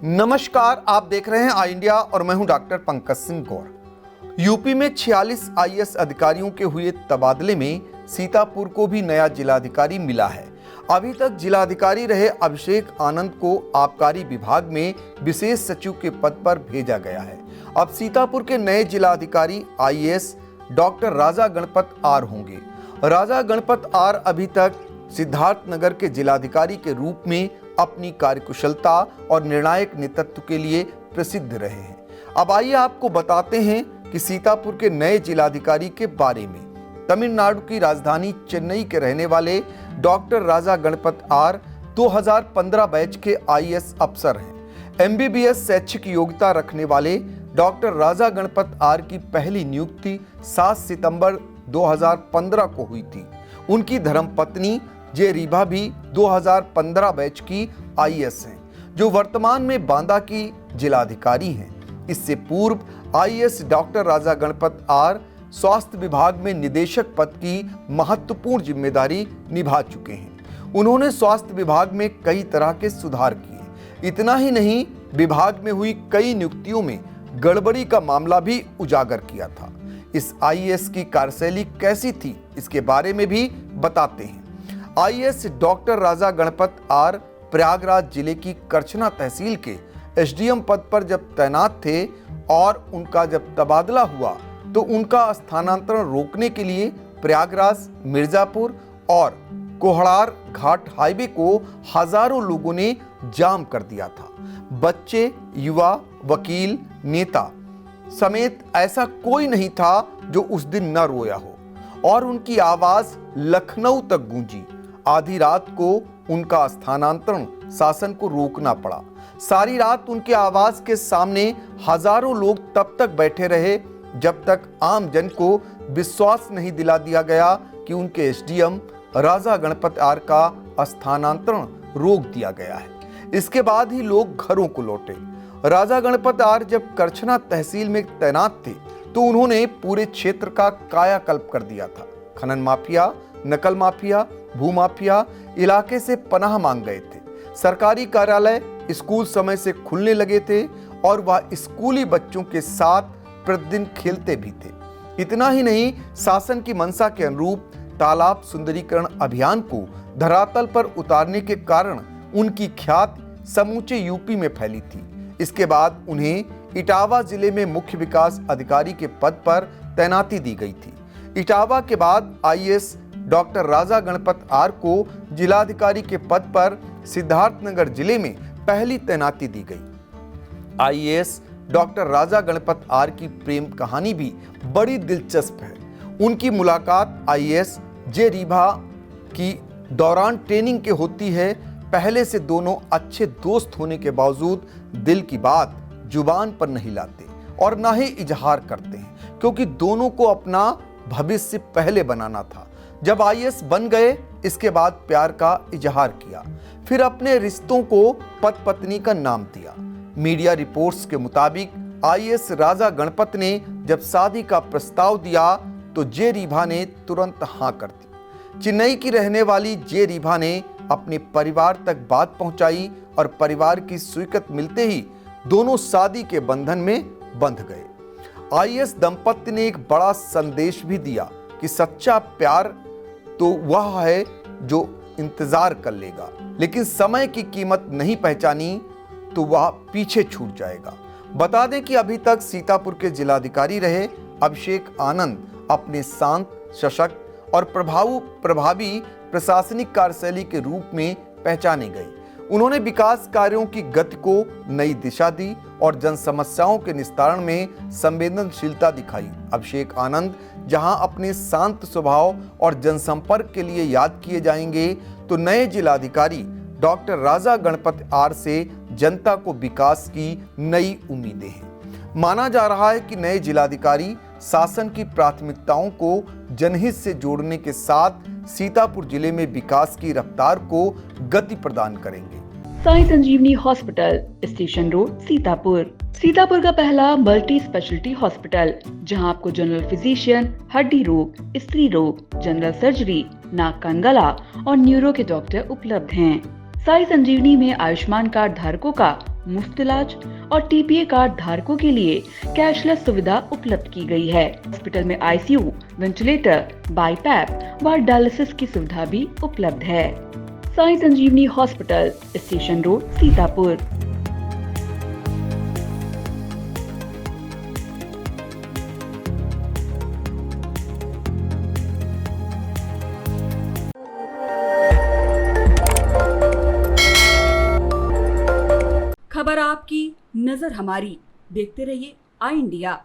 नमस्कार, आप देख रहे हैं आई इंडिया और मैं हूं डॉक्टर पंकज सिंह गौर। यूपी में 46 आईएएस अधिकारियों के हुए तबादले में सीतापुर को भी नया जिलाधिकारी मिला है। अभी तक जिलाधिकारी रहे अभिषेक आनंद को आबकारी विभाग में विशेष सचिव के पद पर भेजा गया है। अब सीतापुर के नए जिलाधिकारी IAS doctor Raja Ganpat R होंगे। राजा गणपत आर अभी तक सिद्धार्थनगर के जिलाधिकारी के रूप में अपनी कार्यकुशलता और निर्णायक नेतृत्व के लिए प्रसिद्ध रहे हैं। अब आइए आपको बताते हैं कि सीतापुर के नए जिलाधिकारी के बारे में। तमिलनाडु की राजधानी चेन्नई के रहने वाले doctor Raja Ganpat R 2015 batch के आईएएस अफसर हैं। एमबीबीएस शैक्षिक योग्यता रखने वाले डॉक्टर राजा गणपत आर की पहली नियुक्ति 7 सितंबर 2015 को हुई थी। उनकी धर्मपत्नी जे रीभा भी 2015 बैच की आईएएस हैं, जो वर्तमान में बांदा की जिलाधिकारी हैं। इससे पूर्व IAS doctor Raja Ganpat R स्वास्थ्य विभाग में निदेशक पद की महत्वपूर्ण जिम्मेदारी निभा चुके हैं। उन्होंने स्वास्थ्य विभाग में कई तरह के सुधार किए। इतना ही नहीं, विभाग में हुई कई नियुक्तियों में गड़बड़ी का मामला भी उजागर किया था। इस आईएएस की कार्यशैली कैसी थी, इसके बारे में भी बताते हैं। IAS doctor Raja Ganpat R Prayagraj जिले की करछना तहसील के एसडीएम पद पर जब तैनात थे और उनका जब तबादला हुआ तो उनका स्थानांतरण रोकने के लिए प्रयागराज, मिर्जापुर और कोहड़ार घाट हाईवे को हजारों लोगों ने जाम कर दिया था। बच्चे, युवा, वकील, नेता समेत ऐसा कोई नहीं था जो उस दिन न रोया हो और उनकी आवाज लखनऊ तक गूंजी। आधी रात को उनका स्थानांतरण शासन को रोकना पड़ा। सारी रात उनके आवाज के सामने हजारों लोग तब तक बैठे रहे जब तक आम जन को विश्वास नहीं दिला दिया गया कि उनके एसडीएम राजा गणपत आर का स्थानांतरण रोक दिया गया है। इसके बाद ही लोग घरों को लौटे। राजा गणपत आर जब करछना तहसील में तैनात थे तो उन्होंने पूरे क्षेत्र का कायाकल्प कर दिया था। खनन माफिया, नकल माफिया, भूमाफिया इलाके से पनाह मांग गए थे। सरकारी कार्यालय, स्कूल समय से खुलने लगे थे और वह स्कूली बच्चों के साथ प्रतिदिन खेलते भी थे। इतना ही नहीं, शासन की मंशा के अनुरूप तालाब सुंदरीकरण अभियान को धरातल पर उतारने के कारण उनकी ख्याति समूचे यूपी में फैली थी। इसके बाद उन्हें इटावा जिले में मुख्य विकास अधिकारी के पद पर तैनाती दी गई थी। इटावा के बाद IAS doctor Raja Ganpat R को जिलाधिकारी के पद पर सिद्धार्थनगर जिले में पहली तैनाती दी गई। IAS doctor Raja Ganpat R की प्रेम कहानी भी बड़ी दिलचस्प है। उनकी मुलाकात आईएएस जे रीभा की दौरान ट्रेनिंग के होती है। पहले से दोनों अच्छे दोस्त होने के बावजूद दिल की बात जुबान पर नहीं लाते और ना ही इजहार करते हैं, क्योंकि दोनों को अपना भविष्य पहले बनाना था। जब आईएएस बन गए, इसके बाद प्यार का इजहार किया, फिर अपने रिश्तों को पति पत्नी का नाम दिया। मीडिया रिपोर्ट्स के मुताबिक आईएएस राजा गणपत ने जब शादी का प्रस्ताव दिया तो जे रीभा ने तुरंत हाँ कर दी। चेन्नई की रहने वाली जे रीभा ने अपने परिवार तक बात पहुंचाई और परिवार की स्वीकृति मिलते ही दोनों शादी के बंधन में बंध गए। आईएएस दंपति ने एक बड़ा संदेश भी दिया कि सच्चा प्यार तो वह है जो इंतजार कर लेगा, लेकिन समय की कीमत नहीं पहचानी तो वह पीछे छूट जाएगा। बता दें कि अभी तक सीतापुर के जिलाधिकारी रहे अभिषेक आनंद अपने शांत, सशक्त और प्रभावी प्रशासनिक कार्यशैली के रूप में पहचाने गए। उन्होंने विकास कार्यों की गति को नई दिशा दी और जन समस्याओं के निस्तारण में संवेदनशीलता दिखाई। अभिषेक आनंद जहां अपने शांत स्वभाव और जनसंपर्क के लिए याद किए जाएंगे, तो नए जिलाधिकारी डॉक्टर राजा गणपत आर से जनता को विकास की नई उम्मीदें हैं। माना जा रहा है कि नए जिलाधिकारी शासन की प्राथमिकताओं को जनहित से जोड़ने के साथ सीतापुर जिले में विकास की रफ्तार को गति प्रदान करेंगे। Sai Sanjivani hospital, station road, Sitapur. Sitapur का पहला मल्टी स्पेशलिटी हॉस्पिटल, जहां आपको जनरल फिजिशियन, हड्डी रोग, स्त्री रोग, जनरल सर्जरी, नाक कान गला और न्यूरो के डॉक्टर उपलब्ध हैं। साई संजीवनी में आयुष्मान कार्ड धारकों का मुफ्त इलाज और टीपीए कार्ड धारकों के लिए कैशलेस सुविधा उपलब्ध की गई है। हॉस्पिटल में आईसीयू, वेंटिलेटर, बाईपैप व डायलिसिस की सुविधा भी उपलब्ध है। Sai Sanjivani hospital, station road, Sitapur. खबर आपकी, नजर हमारी। देखते रहिए आई इंडिया।